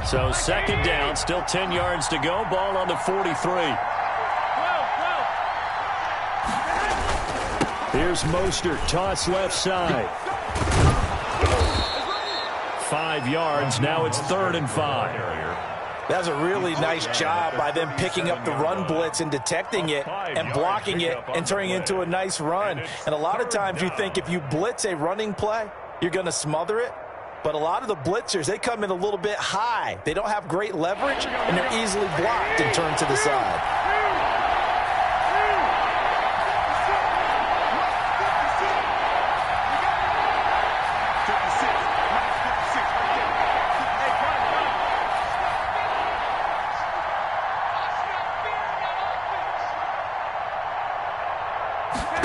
So second down, still 10 yards to go. Ball on the 43. Here's Mostert, toss left side. 5 yards, now it's 3rd and 5. That was a really nice job by them picking up the run blitz and detecting it and blocking it and turning it into a nice run. And a lot of times you think if you blitz a running play, you're going to smother it. But a lot of the blitzers, they come in a little bit high. They don't have great leverage, and they're easily blocked and turned to the side.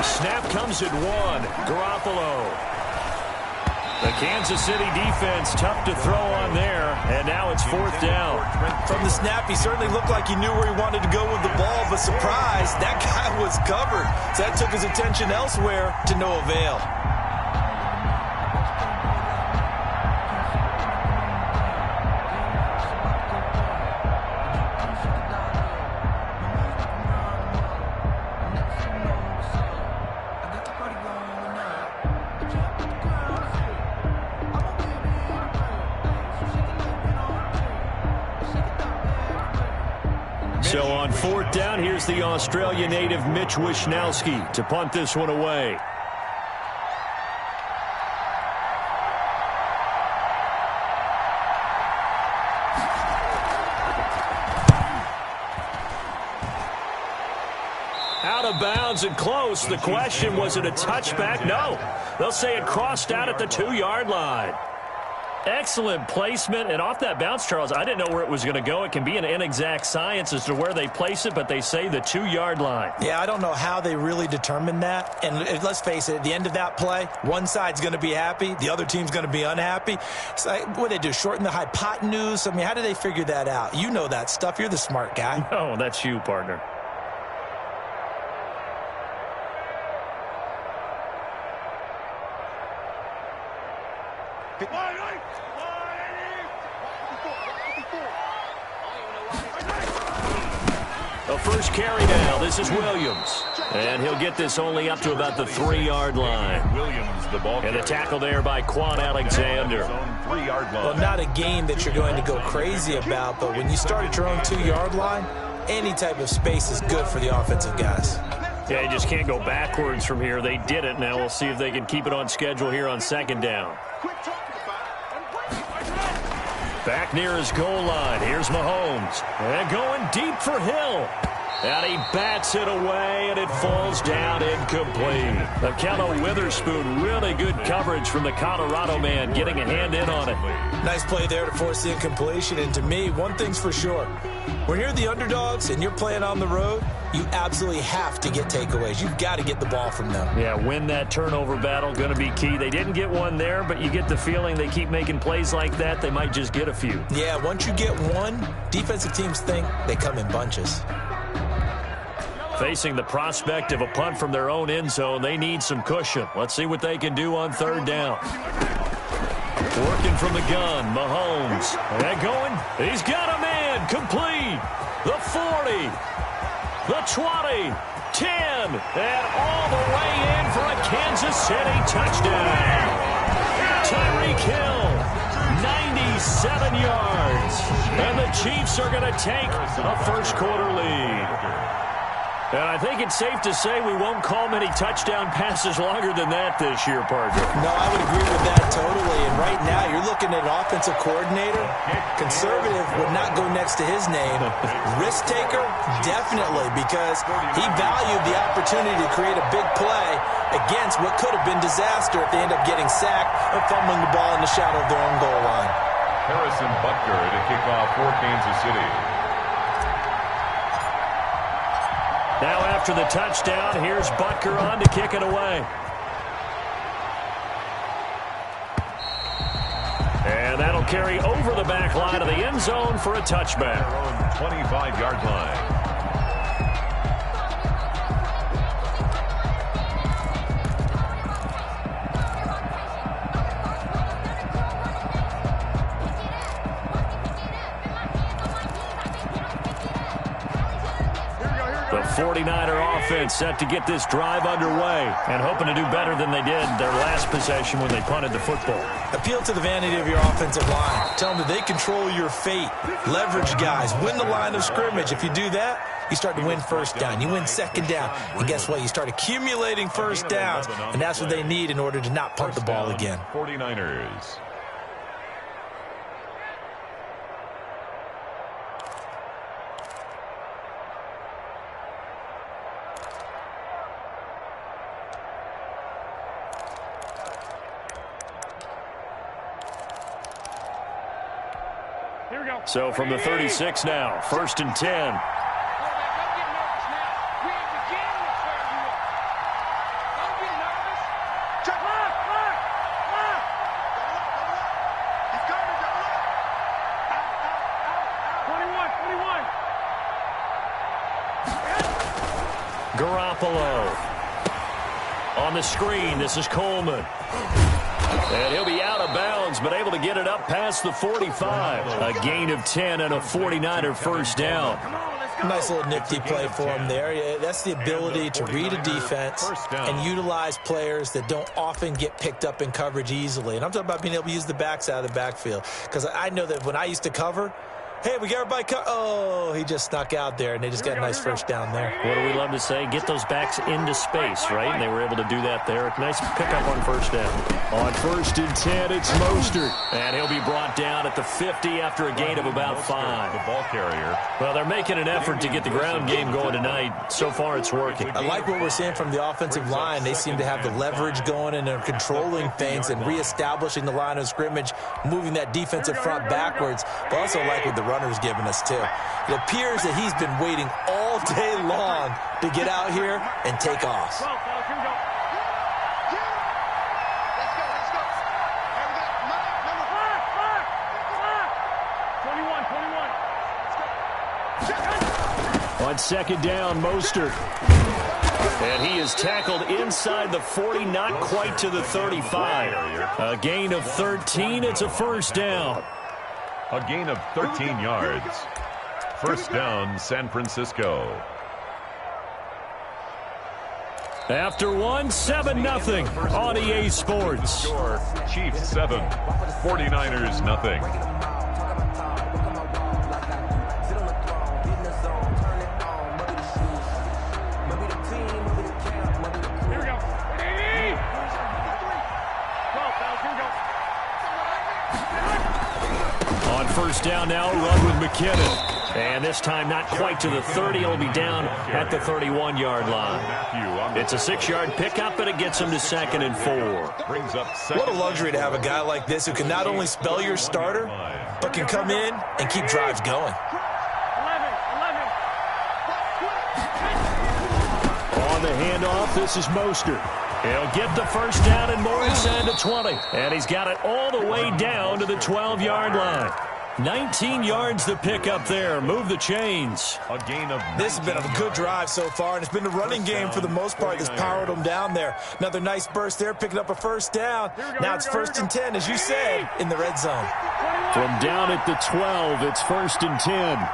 Snap comes at 1. Garoppolo. The Kansas City defense tough to throw on there, and now it's 4th down. From the snap, he certainly looked like he knew where he wanted to go with the ball, but surprise, that guy was covered. So that took his attention elsewhere to no avail. So on 4th down, here's the Australia native Mitch Wishnowsky to punt this one away. Out of bounds and close. The question, was it a touchback? No. They'll say it crossed out at the 2-yard line. Excellent placement, and off that bounce, Charles, I didn't know where it was going to go. It can be an inexact science as to where they place it, but they say the 2-yard line. Yeah, I don't know how they really determined that. And let's face it, at the end of that play, one side's going to be happy, the other team's going to be unhappy. It's like, what do they do, shorten the hypotenuse? I mean, how do they figure that out? You know that stuff. You're the smart guy. No, that's you, partner. The first carry now. This is Williams. And he'll get this only up to about the 3-yard line. Williams, the ball and a tackle there by Quan Alexander. Well, not a game that you're going to go crazy about, but when you start at your own 2-yard line, any type of space is good for the offensive guys. Yeah, you just can't go backwards from here. They did it. Now we'll see if they can keep it on schedule here on 2nd down. Back near his goal line. Here's Mahomes. And going deep for Hill. And he bats it away, and it falls down incomplete. Akello Witherspoon, really good coverage from the Colorado man, getting a hand in on it. Nice play there to force the incompletion. And to me, one thing's for sure. When you're the underdogs and you're playing on the road, you absolutely have to get takeaways. You've got to get the ball from them. Yeah, win that turnover battle, going to be key. They didn't get one there, but you get the feeling they keep making plays like that, they might just get a few. Yeah, once you get one, defensive teams think they come in bunches. Facing the prospect of a punt from their own end zone, they need some cushion. Let's see what they can do on 3rd down. Working from the gun, Mahomes. And going, he's got a man, complete. The 40, the 20, 10, and all the way in for a Kansas City touchdown. Tyreek Hill, 97 yards. And the Chiefs are going to take a first-quarter lead. And I think it's safe to say we won't call many touchdown passes longer than that this year, partner. No, I would agree with that totally. And right now, you're looking at an offensive coordinator. Conservative would not go next to his name. Risk taker, definitely, because he valued the opportunity to create a big play against what could have been disaster if they end up getting sacked or fumbling the ball in the shadow of their own goal line. Harrison Butker to kick off for Kansas City. Now after the touchdown, here's Butker on to kick it away. And that'll carry over the back line of the end zone for a touchback. 25-yard line. 49er offense set to get this drive underway and hoping to do better than they did their last possession when they punted the football. Appeal to the vanity of your offensive line. Tell them that they control your fate. Leverage guys. Win the line of scrimmage. If you do that, you start to win first down. You win second down. And guess what? You start accumulating first downs, and that's what they need in order to not punt the ball again. 49ers. So from the 36 now, 1st and 10. Garoppolo on the screen. This is Coleman. And he'll be out of bounds, but able to get it up past the 45. A gain of 10 and a 49er first down. Nice little nifty play for him there. That's the ability to read a defense and utilize players that don't often get picked up in coverage easily. And I'm talking about being able to use the backs out of the backfield. Because I know that when I used to cover, hey, we got everybody oh, he just snuck out there, and they just got a nice first down there. What do we love to say? Get those backs into space, right? And they were able to do that there. Nice pickup on first down. On 1st and 10, it's Mostert. And he'll be brought down at the 50 after a gain of about 5. The ball carrier. Well, they're making an effort to get the ground game going tonight. So far, it's working. I like what we're seeing from the offensive line. They seem to have the leverage going, and they're controlling things and reestablishing the line of scrimmage, moving that defensive front backwards. But also like what the runner's giving us, too. It appears that he's been waiting all day long to get out here and take off. On 2nd down, Mostert. And he is tackled inside the 40, not quite to the 35. A gain of 13. It's a first down. A gain of 13 yards. First down, San Francisco. After 7-0 on EA Sports. Chiefs 7, 49ers nothing. On first down now, run with McKinnon. And this time not quite to the 30. It'll be down at the 31-yard line. It's a 6-yard pickup, but it gets him to 2nd and 4. What a luxury to have a guy like this who can not only spell your starter, but can come in and keep drives going. On the handoff, this is Mostert. He'll get the first down and more inside the 20. And he's got it all the way down to the 12-yard line. 19 yards to pick up there. Move the chains. A gain of this has been a good drive so far, and it's been the running game for the most part that's powered them down there. Another nice burst there, picking up a first down. Now it's 1st and 10, as you said, in the red zone. From down at the 12, it's 1st and 10.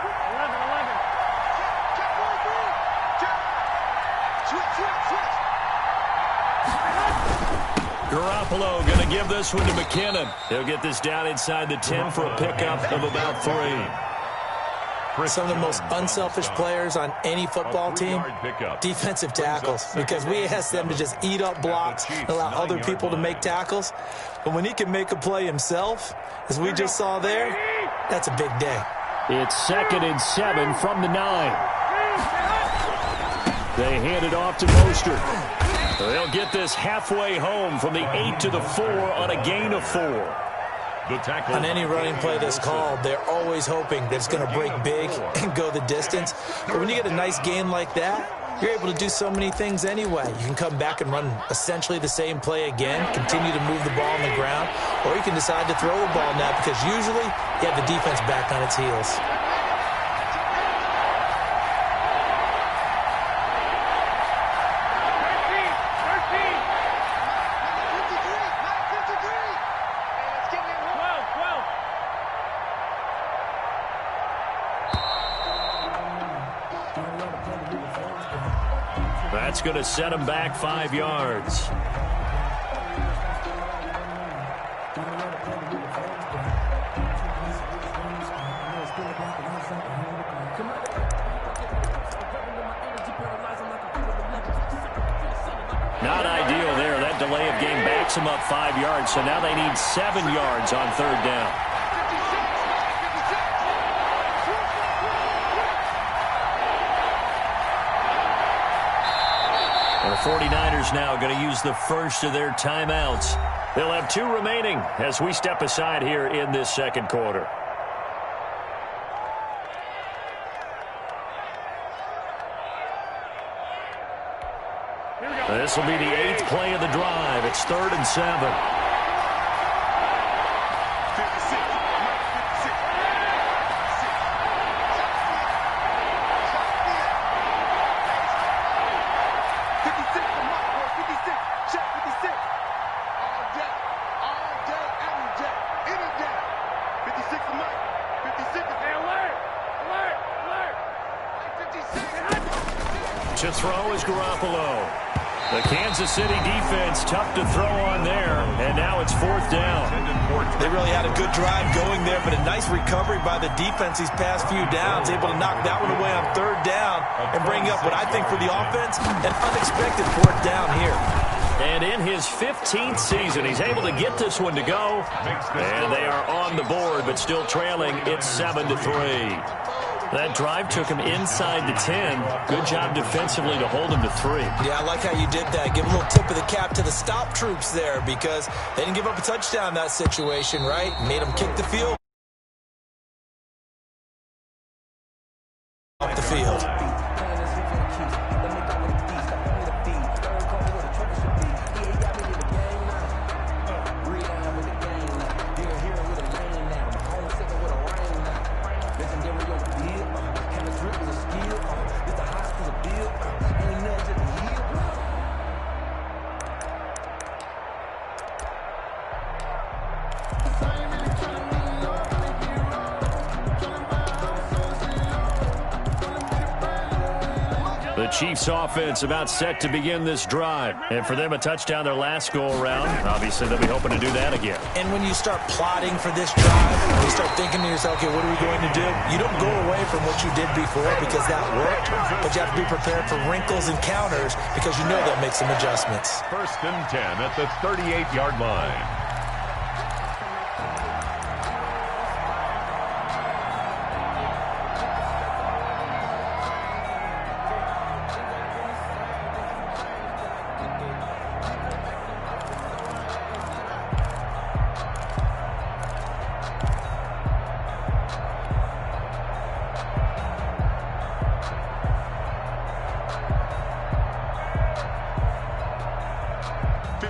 Garoppolo going to give this one to McKinnon. He'll get this down inside the 10 for a pickup of about 3. Some of the most unselfish players on any football team, defensive tackles, because we ask them to just eat up blocks and allow other people to make tackles. But when he can make a play himself, as we just saw there, that's a big day. It's 2nd and 7 from the 9. They hand it off to Mostert. They'll get this halfway home from the 8 to the 4 on a gain of 4. On any running play that's called, they're always hoping that it's going to break big and go the distance. But when you get a nice gain like that, you're able to do so many things anyway. You can come back and run essentially the same play again, continue to move the ball on the ground, or you can decide to throw the ball now because usually you have the defense back on its heels. That's going to set him back 5 yards. Not ideal there. That delay of game backs them up 5 yards, so now they need 7 yards on 3rd down. The 49ers now going to use the first of their timeouts. They'll have 2 remaining as we step aside here in this 2nd quarter. This will be the 8th play of the drive. It's 3rd and 7. To throw is Garoppolo. The Kansas City defense tough to throw on there, and now it's 4th down. They really had a good drive going there, but a nice recovery by the defense these past few downs, able to knock that one away on 3rd down and bring up what I think for the offense, an unexpected 4th down here. And in his 15th season, he's able to get this one to go, and they are on the board, but still trailing. It's 7-3. That drive took him inside the 10. Good job defensively to hold him to 3. Yeah, I like how you did that. Give a little tip of the cap to the stop troops there because they didn't give up a touchdown in that situation, right? Made them kick the field off the field. The Chiefs offense about set to begin this drive. And for them, a touchdown their last go-around. Obviously, they'll be hoping to do that again. And when you start plotting for this drive, you start thinking to yourself, okay, what are we going to do? You don't go away from what you did before because that worked, but you have to be prepared for wrinkles and counters because you know they'll make some adjustments. 1st and 10 at the 38-yard line.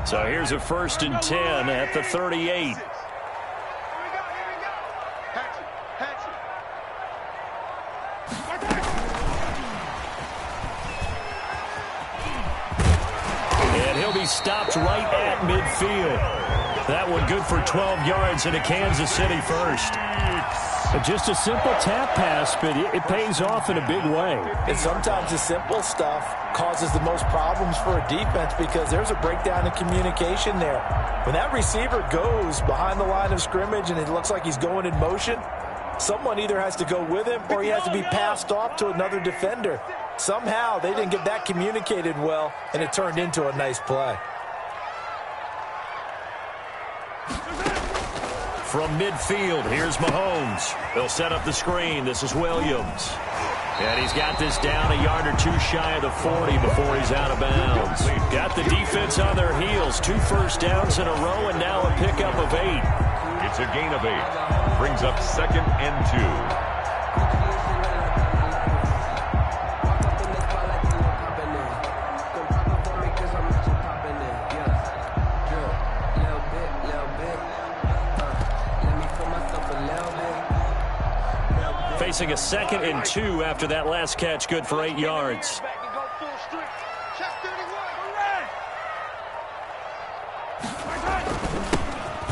So here's a 1st and 10 at the 38. And he'll be stopped right at midfield. That one good for 12 yards and a Kansas City first. Just a simple tap pass, but it pays off in a big way. And sometimes the simple stuff causes the most problems for a defense because there's a breakdown in communication there. When that receiver goes behind the line of scrimmage and it looks like he's going in motion, someone either has to go with him or he has to be passed off to another defender. Somehow they didn't get that communicated well, and it turned into a nice play. From midfield, here's Mahomes. They'll set up the screen. This is Williams. And he's got this down a yard or 2 shy of the 40 before he's out of bounds. Got the defense on their heels. 2 first downs in a row and now a pickup of 8. It's a gain of 8. Brings up 2nd and 2. Facing a 2nd and 2 after that last catch, good for 8 yards.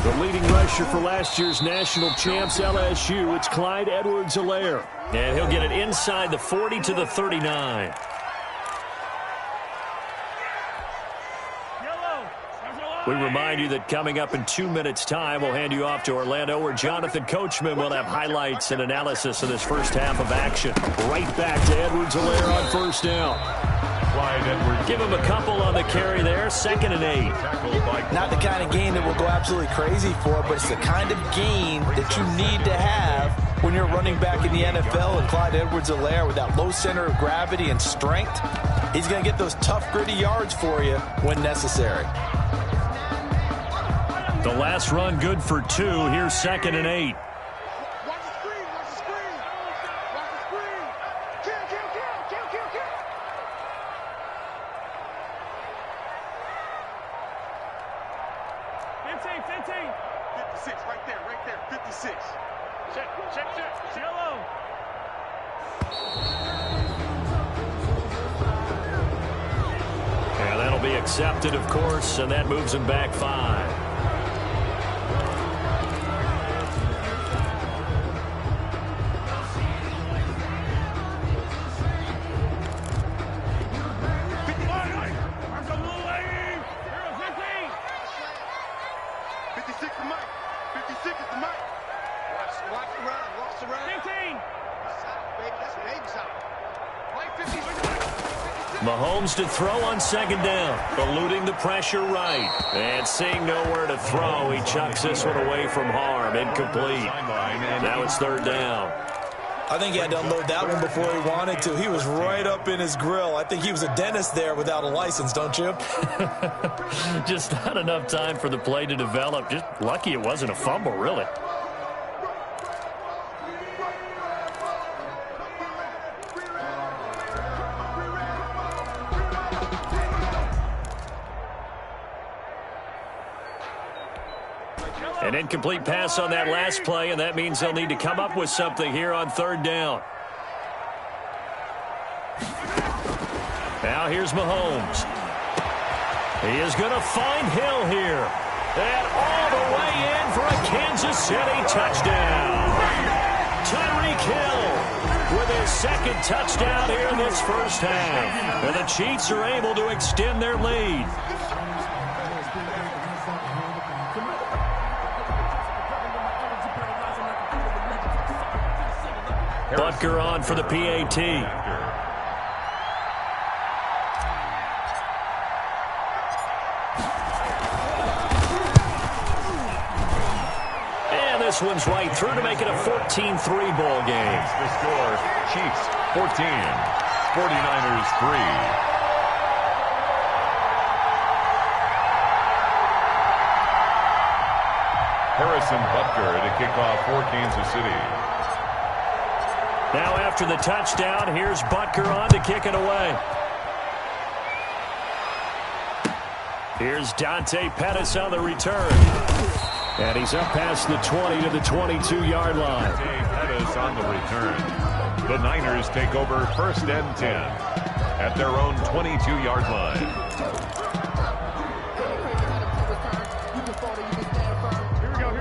The leading rusher for last year's national champs LSU, it's Clyde Edwards-Helaire. And he'll get it inside the 40 to the 39. We remind you that coming up in 2 minutes' time, we'll hand you off to Orlando, where Jonathan Coachman will have highlights and analysis of this first half of action. Right back to Edwards-Helaire on first down. Give him a couple on the carry there, 2nd and 8. Not the kind of gain that we'll go absolutely crazy for, but it's the kind of gain that you need to have when you're running back in the NFL. And Clyde Edwards-Helaire, with that low center of gravity and strength, he's going to get those tough, gritty yards for you when necessary. The last run good for 2. Here's 2nd and 8. And that'll be accepted, of course, and that moves him back 5. Mahomes to throw on 2nd down, eluding the pressure right. And seeing nowhere to throw, he chucks this one away from harm. Incomplete. Now it's 3rd down. I think he had to unload that one before he wanted to. He was right up in his grill. I think he was a dentist there without a license, don't you? Just not enough time for the play to develop. Just lucky it wasn't a fumble, really. An incomplete pass on that last play, and that means they'll need to come up with something here on 3rd down. Now here's Mahomes. He is going to find Hill here. And all the way in for a Kansas City touchdown. Tyreek Hill with his 2nd touchdown here in this first half. And the Chiefs are able to extend their lead. Butker on for the PAT. And this one's right through to make it a 14-3 ball game. The score, Chiefs 14, 49ers 3. Harrison Butker to kick off for Kansas City. Now after the touchdown, here's Butker on to kick it away. Here's Dante Pettis on the return. And he's up past the 20 to the 22-yard line. Dante Pettis on the return. The Niners take over 1st and 10 at their own 22-yard line.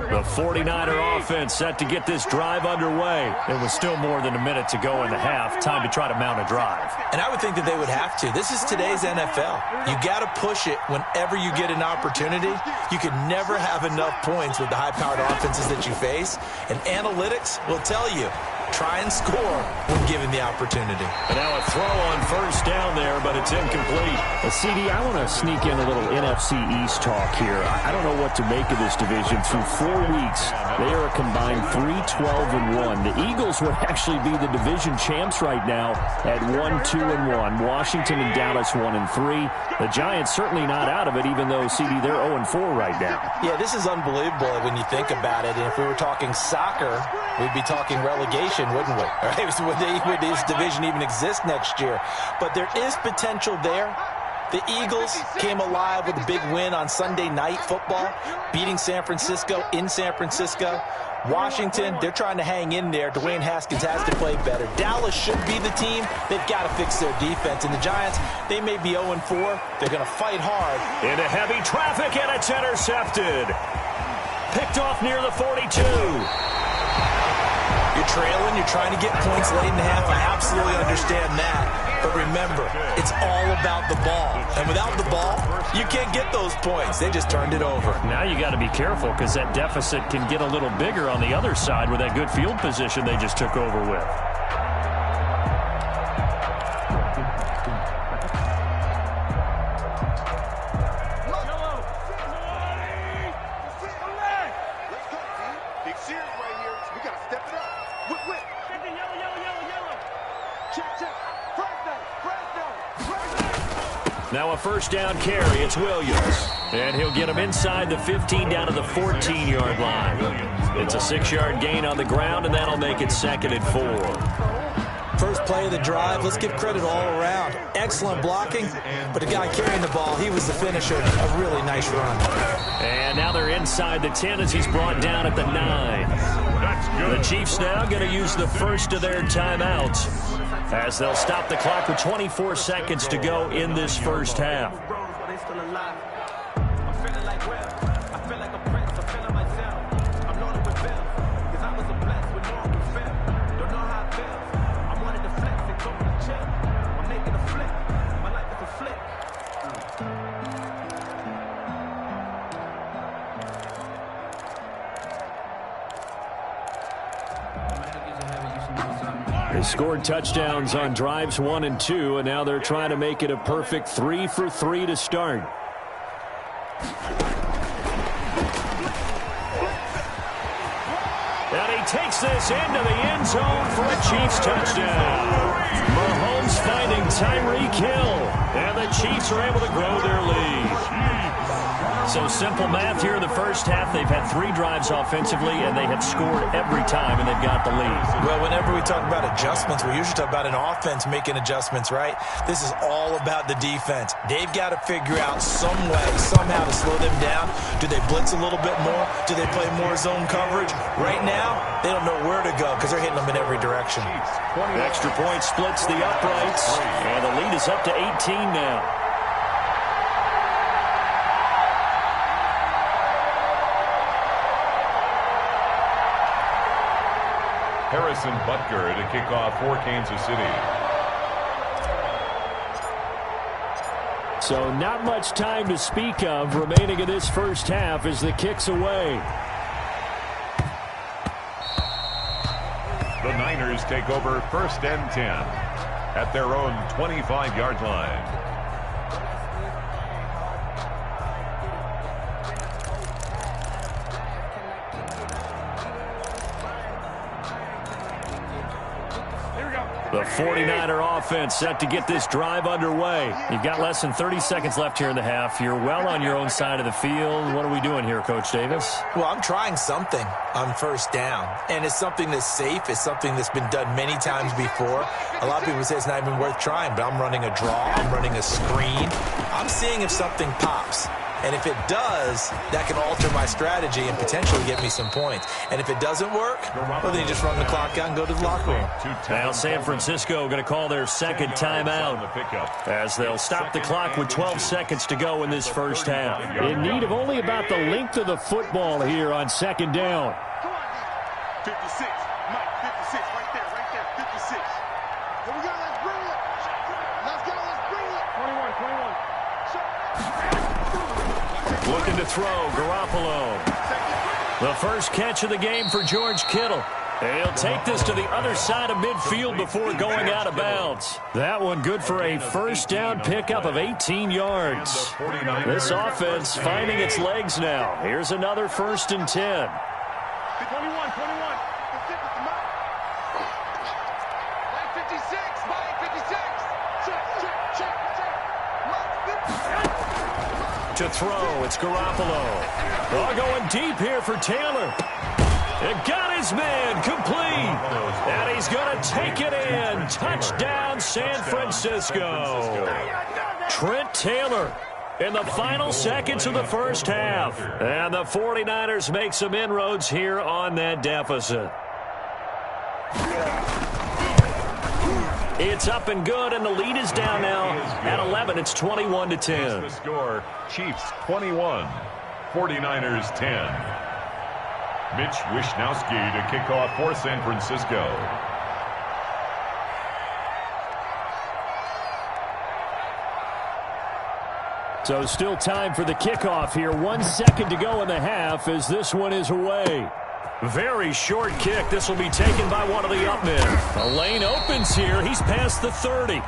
The 49er offense set to get this drive underway. It was still more than a minute to go in the half. Time to try to mount a drive. And I would think that they would have to. This is today's NFL. You got to push it whenever you get an opportunity. You can never have enough points with the high-powered offenses that you face. And analytics will tell you, try and score when given the opportunity. And now a throw on 1st down there, but it's incomplete. CD, I want to sneak in a little NFC East talk here. I don't know what to make of this division. Through 4 weeks, they are a combined 3-12-1. The Eagles would actually be the division champs right now at 1-2-1. Washington and Dallas 1-3. The Giants certainly not out of it, even though, CD, they're 0-4 right now. Yeah, this is unbelievable when you think about it. And if we were talking soccer, we'd be talking relegation, wouldn't we? Right? Would this division even exist next year? But there is potential there. The Eagles came alive with a big win on Sunday Night Football, beating San Francisco in San Francisco. Washington, they're trying to hang in there. Dwayne Haskins has to play better. Dallas should be the team. They've got to fix their defense. And the Giants, they may be 0-4. They're going to fight hard. Into heavy traffic, and it's intercepted. Picked off near the 42. You're you're trailing, you're trying to get points late in the half. I absolutely understand that. But remember, it's all about the ball. And without the ball, you can't get those points. They just turned it over. Now you got to be careful because that deficit can get a little bigger on the other side with that good field position they just took over with. Now a first down carry. It's Williams. And he'll get him inside the 15 down to the 14-yard line. It's a 6-yard gain on the ground, and that'll make it 2nd and 4. First play of the drive, let's give credit all around. Excellent blocking, but the guy carrying the ball, he was the finisher. A really nice run. And now they're inside the 10 as he's brought down at the 9. The Chiefs now going to use the first of their timeouts as they'll stop the clock with 24 seconds to go in this first half. They scored touchdowns on drives 1 and 2, and now they're trying to make it a perfect 3 for 3 to start. And he takes this into the end zone for a Chiefs touchdown. Mahomes finding Tyreek Hill, and the Chiefs are able to grow their lead. So simple math here in the first half. They've had 3 drives offensively, and they have scored every time, and they've got the lead. Well, whenever we talk about adjustments, we usually talk about an offense making adjustments, right? This is all about the defense. They've got to figure out some way, somehow to slow them down. Do they blitz a little bit more? Do they play more zone coverage? Right now, they don't know where to go because they're hitting them in every direction. Extra point splits the uprights, and the lead is up to 18 now. Harrison Butker to kick off for Kansas City. So not much time to speak of remaining in this first half as the kick's away. The Niners take over 1st and 10 at their own 25-yard line. The 49er offense set to get this drive underway. You've got less than 30 seconds left here in the half. You're well on your own side of the field. What are we doing here, Coach Davis? Well, I'm trying something on first down, and it's something that's safe. It's something that's been done many times before. A lot of people say it's not even worth trying, but I'm running a draw. I'm running a screen. I'm seeing if something pops. And if it does, that can alter my strategy and potentially get me some points. And if it doesn't work, well, then you just run the clock out and go to the locker room. Now San Francisco going to call their second timeout as they'll stop the clock with 12 seconds to go in this first half. In need of only about the length of the football here on second down. 56, Mike, 56, right there, 56. Here we go, let's bring it. Let's go, let's bring it. 21. Looking to throw, Garoppolo. The first catch of the game for George Kittle. He'll take this to the other side of midfield before going out of bounds. That one good for a first down pickup of 18 yards. This offense finding its legs now. Here's another 1st and 10. 21. 56, Mike, 56. Check. To throw, it's Garoppolo. Oh, going deep here for Taylor. It got his man complete. And he's going to take it in. Touchdown, San Francisco. Trent Taylor in the final seconds of the first half. And the 49ers make some inroads here on that deficit. It's up and good, and the lead is down now at 11. It's 21-10. The score, Chiefs 21, 49ers 10. Mitch Wishnowski to kick off for San Francisco. So still time for the kickoff here. 1 second to go in the half as this one is away. Very short kick. This will be taken by one of the up men. The lane opens here. He's past the 30.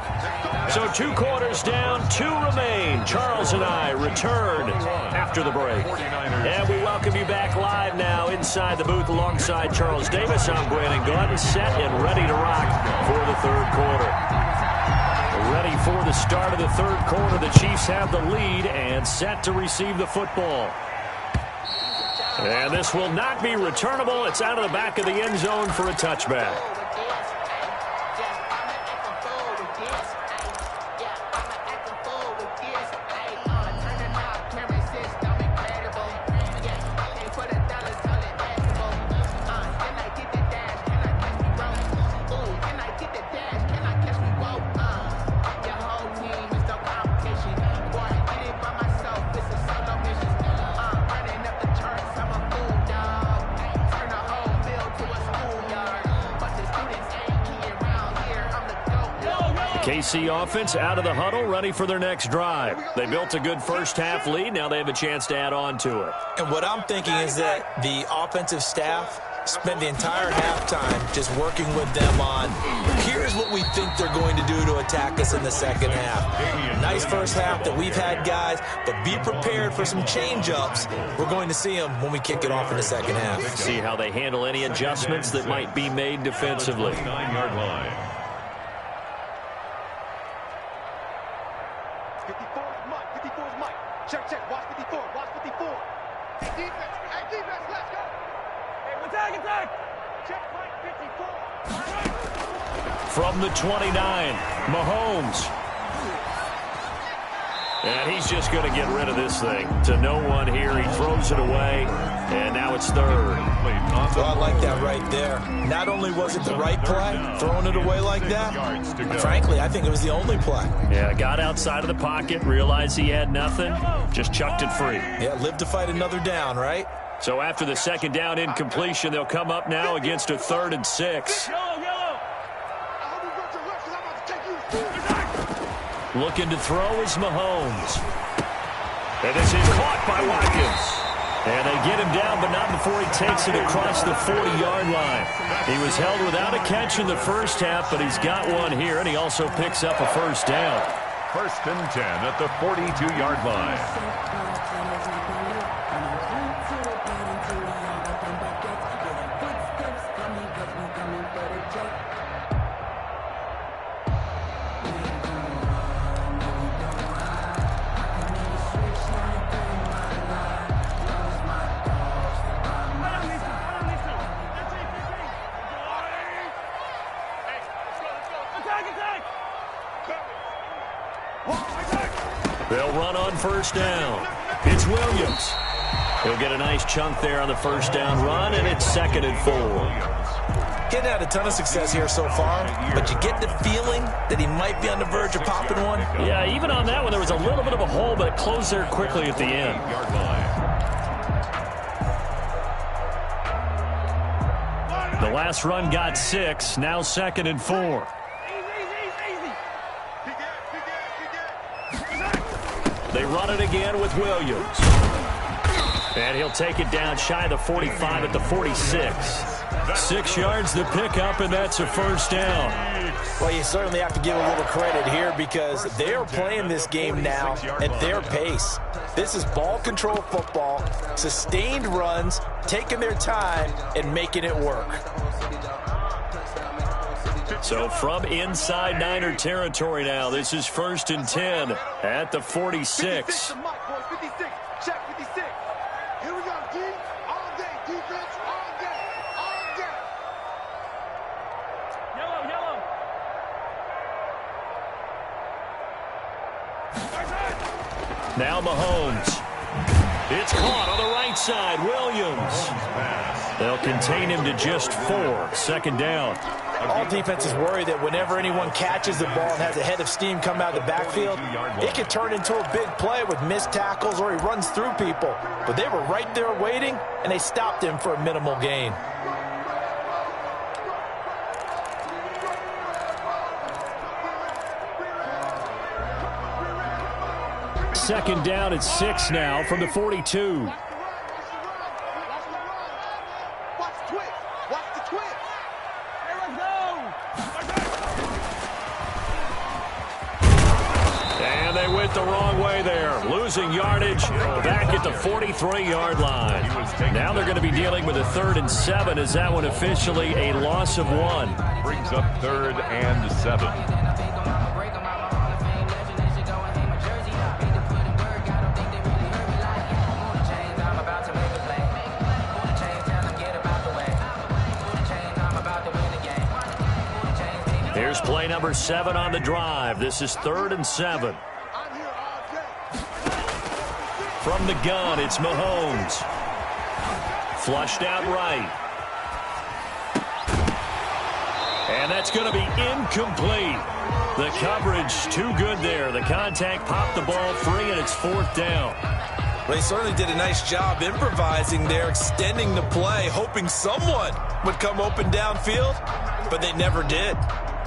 So 2 quarters down, 2 remain. Charles and I return after the break. And we welcome you back live now inside the booth alongside Charles Davis. I'm Brandon Gordon, set and ready to rock for the third quarter. Ready for the start of the third quarter. The Chiefs have the lead and set to receive the football. And this will not be returnable. It's out of the back of the end zone for a touchback. KC offense out of the huddle, ready for their next drive. They built a good first-half lead. Now they have a chance to add on to it. And what I'm thinking is that the offensive staff spent the entire halftime just working with them on, here's what we think they're going to do to attack us in the second half. Nice first half that we've had, guys, but be prepared for some change-ups. We're going to see them when we kick it off in the second half. See how they handle any adjustments that might be made defensively. 9-yard line. 54's Mike. Check. Watch 54. Hey, defense, let's go. Hey, attack. Check, Mike, 54. From the 29, Mahomes. And he's just going to get rid of this thing to no one here. He throws it away, and now it's third. Well, I like that right there. Not only was it the right play, throwing it away like that, frankly, I think it was the only play. Yeah, got outside of the pocket, realized he had nothing, just chucked it free. Yeah, live to fight another down, right? So after the second down incompletion, they'll come up now against a 3rd and 6. Looking to throw is Mahomes. And this is caught by Watkins. And they get him down, but not before he takes it across the 40-yard line. He was held without a catch in the first half, but he's got one here, and he also picks up a first down. 1st and 10 at the 42-yard line. They'll run on first down. It's Williams. He'll get a nice chunk there on the first down run, and it's 2nd and 4. Getting had a ton of success here so far, but you get the feeling that he might be on the verge of popping one. Yeah, even on that one, there was a little bit of a hole, but it closed there quickly at the end. The last run got 6, now 2nd and 4. They run it again with Williams. And he'll take it down shy of the 45 at the 46. 6 yards to pick up, and that's a first down. Well, you certainly have to give a little credit here because they are playing this game now at their pace. This is ball control football, sustained runs, taking their time and making it work. So from inside Niner territory now, this is 1st and 10 at the 46. Check 56. Here we go, D. All day, defense, all day, all day. Yellow. Now Mahomes. It's caught on the right side. Williams. They'll contain him to just 4. 2nd down. All defenses worry that whenever anyone catches the ball and has a head of steam come out of the backfield, it can turn into a big play with missed tackles or he runs through people. But they were right there waiting, and they stopped him for a minimal gain. Second down at 6 now from the 42. And they went the wrong way there. Losing yardage back at the 43-yard line. Now they're going to be dealing with a 3rd and 7. Is that one officially a loss of 1? Brings up 3rd and 7. Here's play number 7 on the drive. This is 3rd and 7. From the gun, it's Mahomes. Flushed out right. And that's going to be incomplete. The coverage too good there. The contact popped the ball free, and it's 4th down. Well, they certainly did a nice job improvising there, extending the play, hoping someone would come open downfield, but they never did.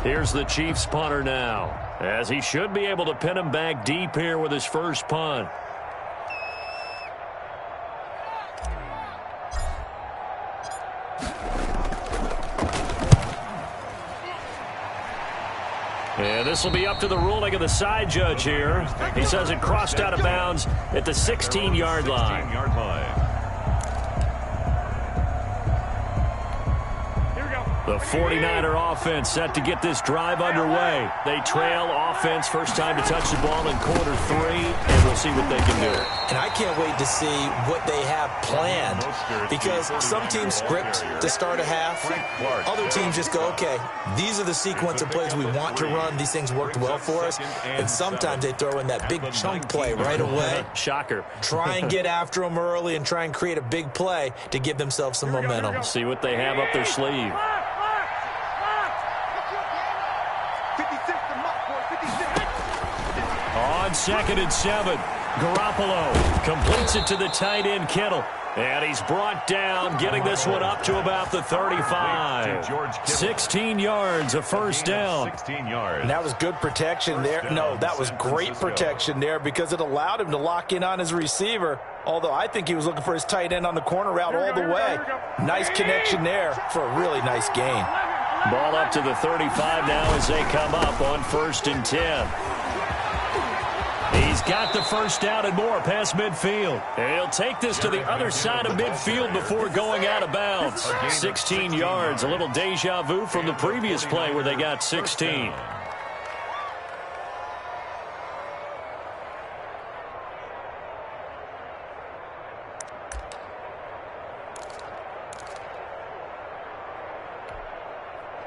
Here's the Chiefs punter now, as he should be able to pin him back deep here with his first punt. And this will be up to the ruling of the side judge here. He says it crossed out of bounds at the 16-yard line. The 49er offense set to get this drive underway. They trail offense, first time to touch the ball in quarter 3, and we'll see what they can do. And I can't wait to see what they have planned, because some teams script to start a half. Other teams just go, okay, these are the sequence of plays we want to run. These things worked well for us. And sometimes they throw in that big chunk play right away. Shocker. Try and get after them early and try and create a big play to give themselves some momentum. See what they have up their sleeve. On 2nd and 7, Garoppolo completes it to the tight end Kittle. And he's brought down, getting this one up to about the 35. 16 yards, a first down. 16 yards. And that was good protection there. No, that was great protection there because it allowed him to lock in on his receiver. Although I think he was looking for his tight end on the corner route all the way. Nice connection there for a really nice gain. Ball up to the 35 now as they come up on 1st and 10. He's got the first down and more past midfield. He'll take this to the other side of midfield before going out of bounds. 16 yards, a little deja vu from the previous play where they got 16.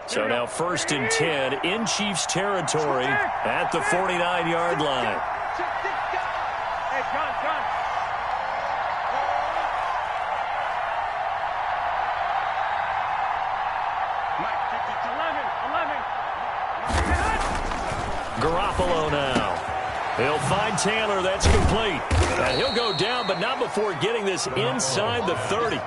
So now 1st and 10 in Chiefs territory at the 49-yard line. Garoppolo now. He'll find Taylor. That's complete. And he'll go down, but not before getting this inside the 30.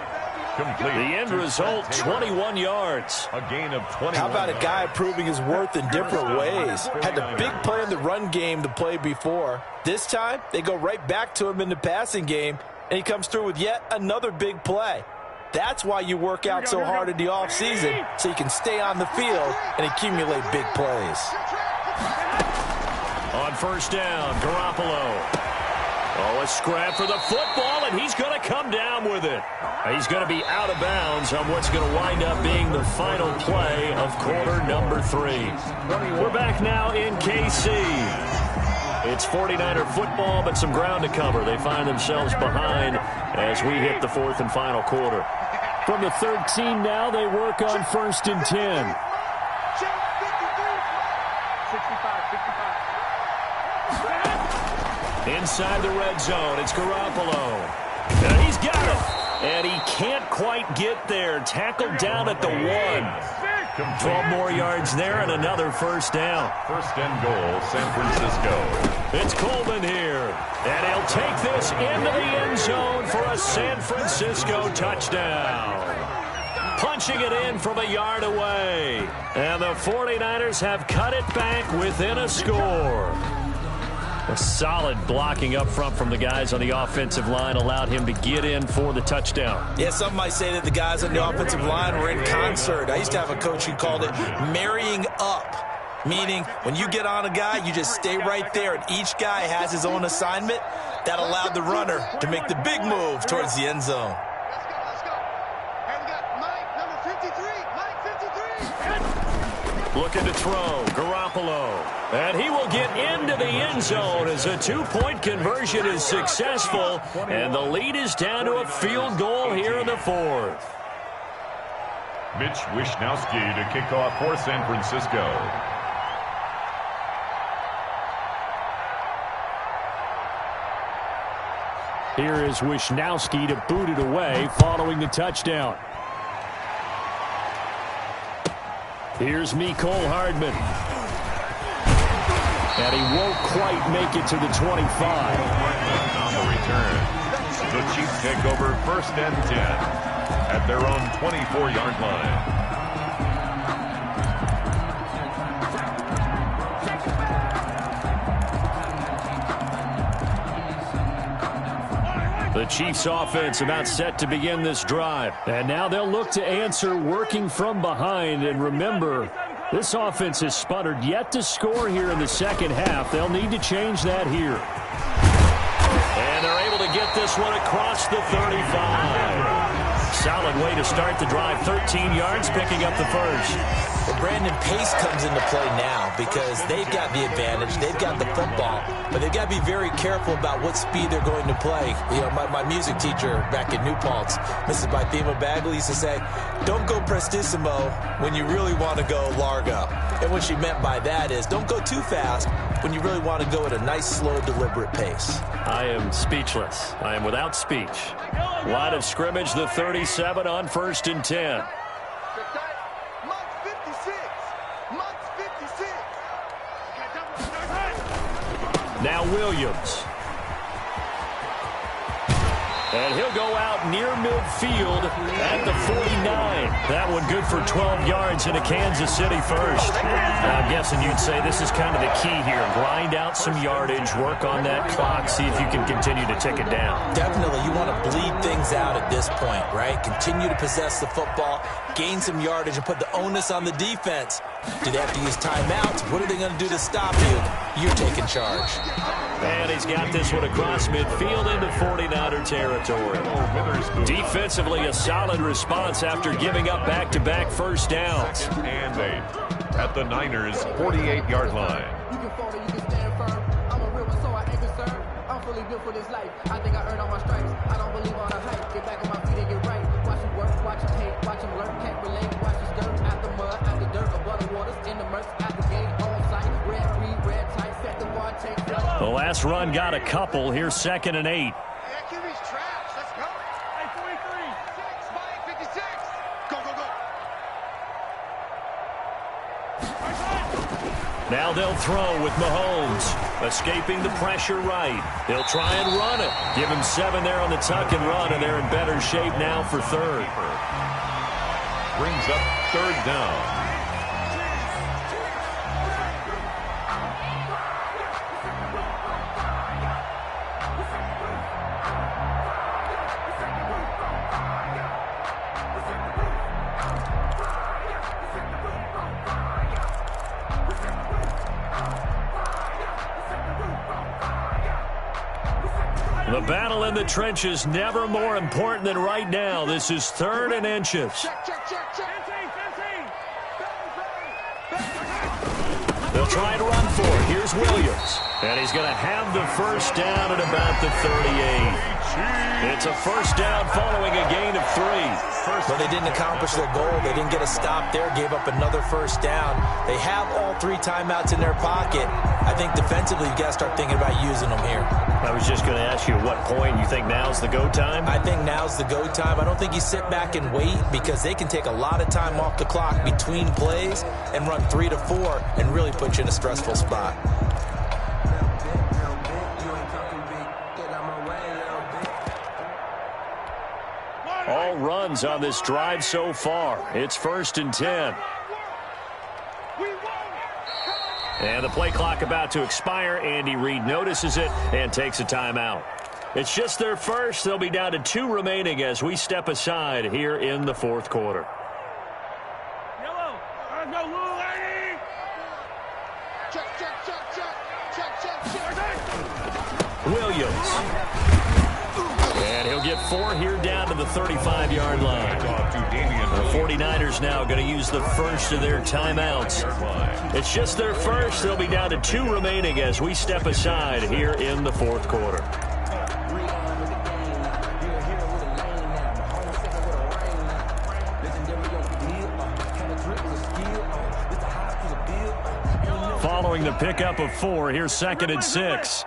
Complete. The end result, 21 yards. A gain of 21. How about a guy proving his worth in different ways? Had the big play in the run game the play before. This time, they go right back to him in the passing game, and he comes through with yet another big play. That's why you work out so hard in the offseason, so you can stay on the field and accumulate big plays. On 1st down, Garoppolo. Oh, a scrap for the football, and he's going to come down with it. He's going to be out of bounds on what's going to wind up being the final play of quarter number 3. We're back now in KC. It's 49er football, but some ground to cover. They find themselves behind as we hit the 4th and final quarter. From the 13 now, they work on 1st and 10. Inside the red zone, it's Garoppolo. And he's got it. And he can't quite get there. Tackled down at the 1. Complete. 12 more yards there and another first down. First and goal, San Francisco. It's Coleman here, and he'll take this into the end zone for a San Francisco touchdown. Punching it in from a yard away. And the 49ers have cut it back within a score. A solid blocking up front from the guys on the offensive line allowed him to get in for the touchdown. Yeah, some might say that the guys on the offensive line were in concert. I used to have a coach who called it marrying up, meaning when you get on a guy, you just stay right there, and each guy has his own assignment. That allowed the runner to make the big move towards the end zone. Looking to throw, Garoppolo. And he will get into the end zone as a two-point conversion is successful. And the lead is down to a field goal here in the fourth. Mitch Wishnowsky to kick off for San Francisco. Here is Wishnowsky to boot it away following the touchdown. Here's Mecole Hardman. And he won't quite make it to the 25. On the return, the Chiefs take over first and 10 at their own 24-yard line. The Chiefs offense about set to begin this drive. And now they'll look to answer working from behind. And remember, this offense has sputtered yet to score here in the second half. They'll need to change that here. And they're able to get this one across the 35. Solid way to start the drive. 13 yards, picking up the first. Well, Brandon, pace comes into play now because they've got the advantage. They've got the football, but they've got to be very careful about what speed they're going to play. You know, my music teacher back in New Paltz, Mrs. Bythema Bagley, used to say, don't go prestissimo when you really want to go largo. And what she meant by that is don't go too fast when you really want to go at a nice, slow, deliberate pace. I am speechless. I am without speech. Line of scrimmage, the 37 on first and 10. Now Williams. And he'll go out near midfield at the 49. That one good for 12 yards into Kansas City first. Now, I'm guessing you'd say this is kind of the key here. Grind out some yardage, work on that clock, see if you can continue to tick it down. Definitely. You want to bleed things out at this point, right? Continue to possess the football, gain some yardage, and put the onus on the defense. Do they have to use timeouts? What are they going to do to stop you? You're taking charge. And he's got this one across midfield into 49er territory. Defensively, a solid response after giving up back-to-back first downs. Second and 8 at the Niners' 48-yard line. You can fall or you can stand firm. I'm a real one, so I ain't concerned. I'm fully built for this life. I think I earned all my stripes. I don't believe all the hype. Get back on my feet and get right. Watch him work, watch him hate, watch him learn. Can't relate, watch him stir. Out the mud, out the dirt, above the waters, in the murk, at the game, on site. Red, green, red, tight, set the bar, take flight. The last run got a couple. Here's second and 8. Now they'll throw with Mahomes. Escaping the pressure right. They'll try and run it. Give him 7 there on the tuck and run, and they're in better shape now for third. Brings up third down. The battle in the trenches never more important than right now. This is 3rd and inches. They'll try to run for it. Here's Williams. And he's going to have the first down at about the 38. It's a first down following a gain of 3. But they didn't accomplish their goal. They didn't get a stop there, gave up another first down. They have all 3 timeouts in their pocket. I think defensively you've got to start thinking about using them here. I was just going to ask you at what point you think now's the go time? I think now's the go time. I don't think you sit back and wait because they can take a lot of time off the clock between plays and run 3 to 4 and really put you in a stressful spot. All runs on this drive so far. It's 1st and 10. And the play clock about to expire. Andy Reid notices it and takes a timeout. It's just their first. They'll be down to 2 remaining as we step aside here in the 4th quarter. Williams. And he'll get 4 here down to the 35-yard line. The 49ers now going to use the first of their timeouts. It's just their first. They'll be down to 2 remaining as we step aside here in the 4th quarter. Following the pickup of 4, here's 2nd and 6.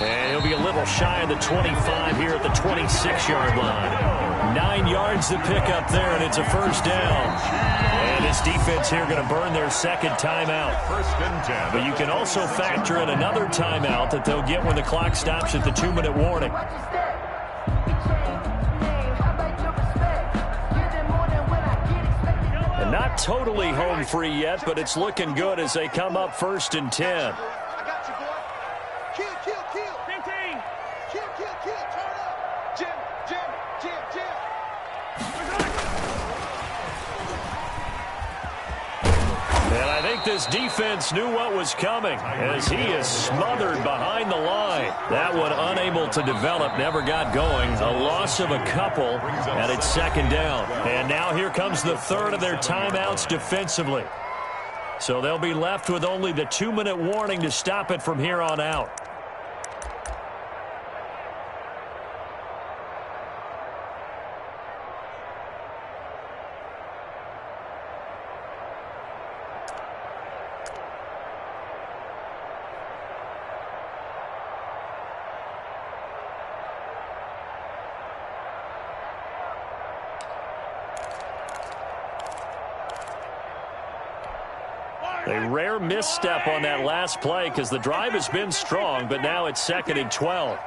And he'll be a little shy of the 25 here at the 26-yard line. 9 yards to pick up there, and it's a first down. And this defense here going to burn their 2nd timeout. 1st and 10. But you can also factor in another timeout that they'll get when the clock stops at the 2-minute warning. And not totally home free yet, but it's looking good as they come up 1st and 10. And I think this defense knew what was coming as he is smothered behind the line. That one unable to develop, never got going. A loss of a couple, and it's 2nd down. And now here comes the 3rd of their timeouts defensively. So they'll be left with only the 2-minute warning to stop it from here on out. A rare misstep on that last play because the drive has been strong, but now it's 2nd and 12.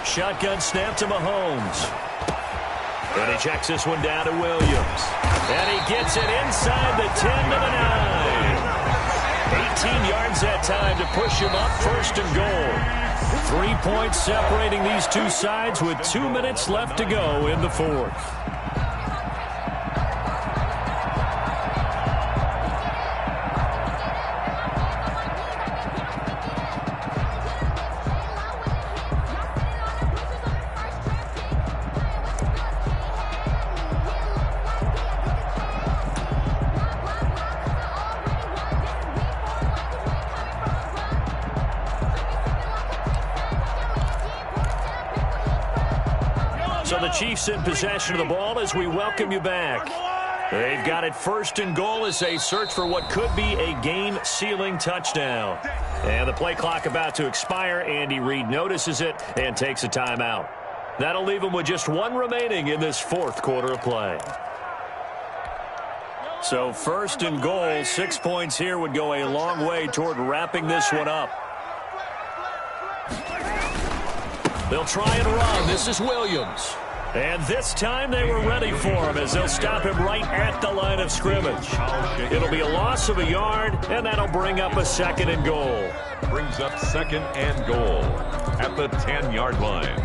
Shotgun snap to Mahomes. And he checks this one down to Williams. And he gets it inside the 10 to the 9. 18 yards that time to push him up 1st and goal. 3 points separating these two sides with 2 minutes left to go in the 4th. So the Chiefs in possession of the ball as we welcome you back. They've got it 1st and goal as they search for what could be a game-sealing touchdown. And the play clock about to expire. Andy Reid notices it and takes a timeout. That'll leave them with just 1 remaining in this 4th quarter of play. So 1st and goal, 6 points here would go a long way toward wrapping this one up. They'll try and run. This is Williams. And this time they were ready for him as they'll stop him right at the line of scrimmage. It'll be a loss of a yard, and that'll bring up a 2nd and goal. Brings up 2nd and goal at the 10-yard line.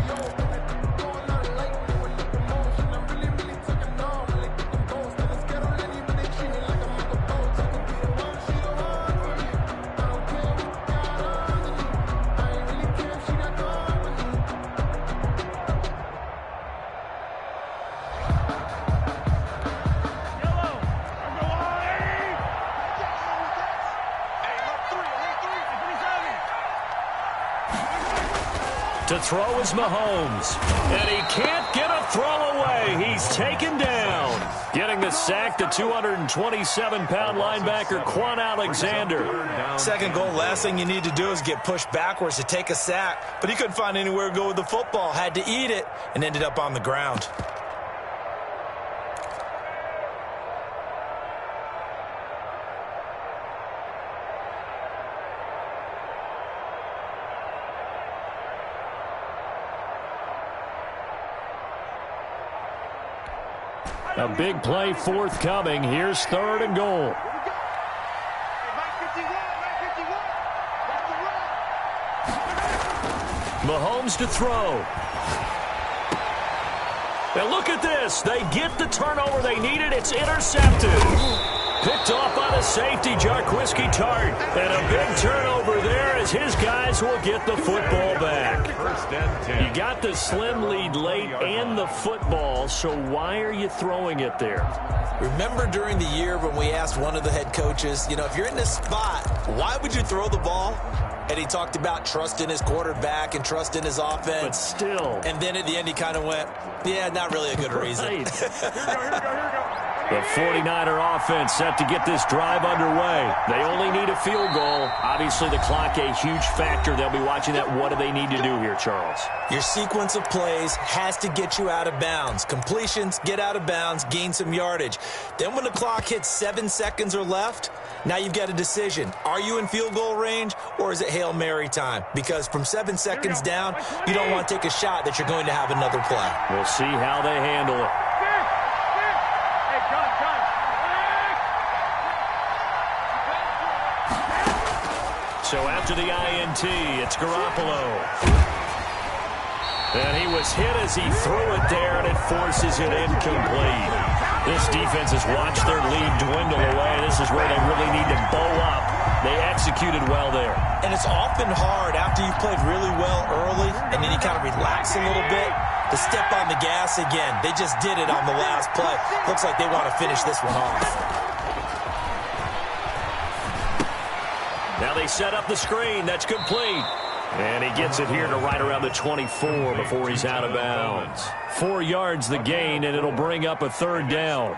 To throw is Mahomes. And he can't get a throw away. He's taken down. Getting the sack, the 227-pound linebacker, Quan Alexander. Second goal, last thing you need to do is get pushed backwards to take a sack. But he couldn't find anywhere to go with the football. Had to eat it and ended up on the ground. A big play forthcoming. Here's 3rd and goal. Mahomes to throw. And look at this. They get the turnover they needed. It's intercepted. Picked off by the safety, Jarquiski Tart. And a big turnover there as his guys will get the football back. You got the slim lead late and the football, so why are you throwing it there? Remember during the year when we asked one of the head coaches, if you're in this spot, why would you throw the ball? And he talked about trust in his quarterback and trust in his offense. But still. And then at the end he kind of went, yeah, not really a good reason. Right. The 49er offense set to get this drive underway. They only need a field goal. Obviously, the clock a huge factor. They'll be watching that. What do they need to do here, Charles? Your sequence of plays has to get you out of bounds. Completions, get out of bounds, gain some yardage. Then when the clock hits 7 seconds or left, now you've got a decision. Are you in field goal range or is it Hail Mary time? Because from 7 seconds down, you don't want to take a shot that you're going to have another play. We'll see how they handle it. So after the INT, it's Garoppolo. And he was hit as he threw it there, and it forces it incomplete. This defense has watched their lead dwindle away. This is where they really need to bow up. They executed well there. And it's often hard after you've played really well early, and then you kind of relax a little bit, to step on the gas again. They just did it on the last play. Looks like they want to finish this one off. Now they set up the screen. That's complete. And he gets it here to right around the 24 before he's out of bounds. 4 yards the gain, and it'll bring up a 3rd down.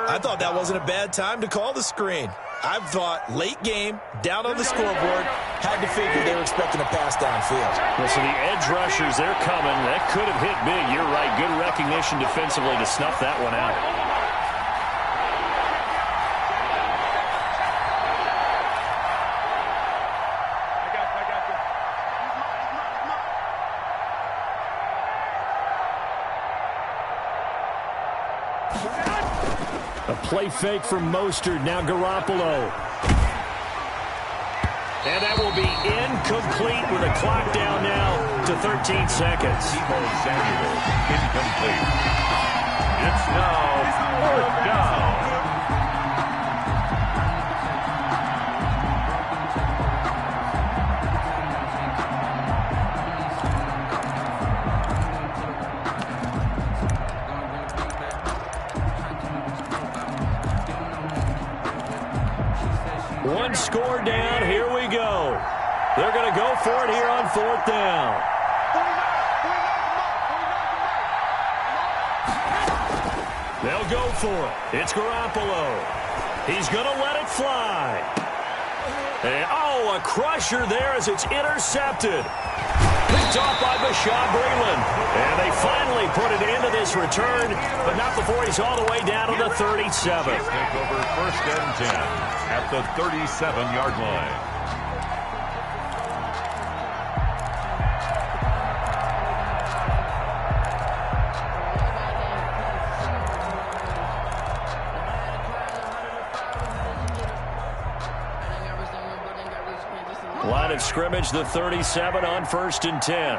I thought that wasn't a bad time to call the screen. I thought late game, down on the scoreboard, had to figure they were expecting a pass downfield. Well, so the edge rushers, they're coming. That could have hit big. You're right. Good recognition defensively to snuff that one out. A play fake from Mostert. Now Garoppolo. And that will be incomplete with a clock down now to 13 seconds. Samuel, incomplete. It's now 4th down. One score down. Here we go. They're going to go for it here on 4th down. They'll go for it. It's Garoppolo. He's going to let it fly. And, a crusher there as it's intercepted. Picked off by Bashaud Breeland. And they finally put an end to this return, but not before he's all the way down to the 37. Take over 1st and 10 at the 37-yard line. Line of scrimmage, the 37 on 1st and 10.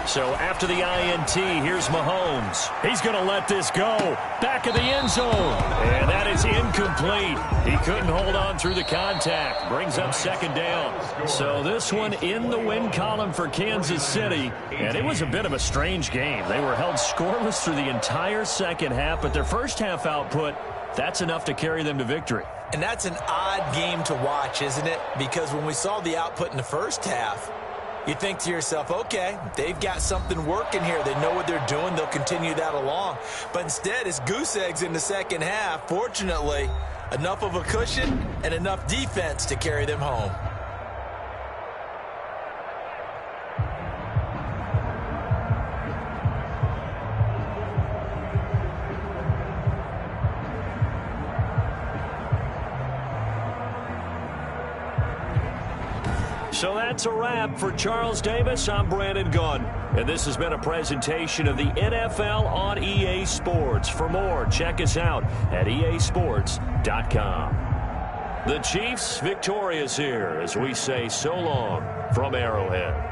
So after the INT, here's Mahomes. He's going to let this go. Back of the end zone. And that is incomplete. He couldn't hold on through the contact. Brings up 2nd down. So this one in the win column for Kansas City. And it was a bit of a strange game. They were held scoreless through the entire second half, but their first half output That's enough to carry them to victory. And that's an odd game to watch, isn't it? Because when we saw the output in the first half, you think to yourself, okay, they've got something working here. They know what they're doing. They'll continue that along. But instead, it's goose eggs in the second half. Fortunately, enough of a cushion and enough defense to carry them home. So that's a wrap for Charles Davis. I'm Brandon Gunn, and this has been a presentation of the NFL on EA Sports. For more, check us out at easports.com. The Chiefs victorious here as we say so long from Arrowhead.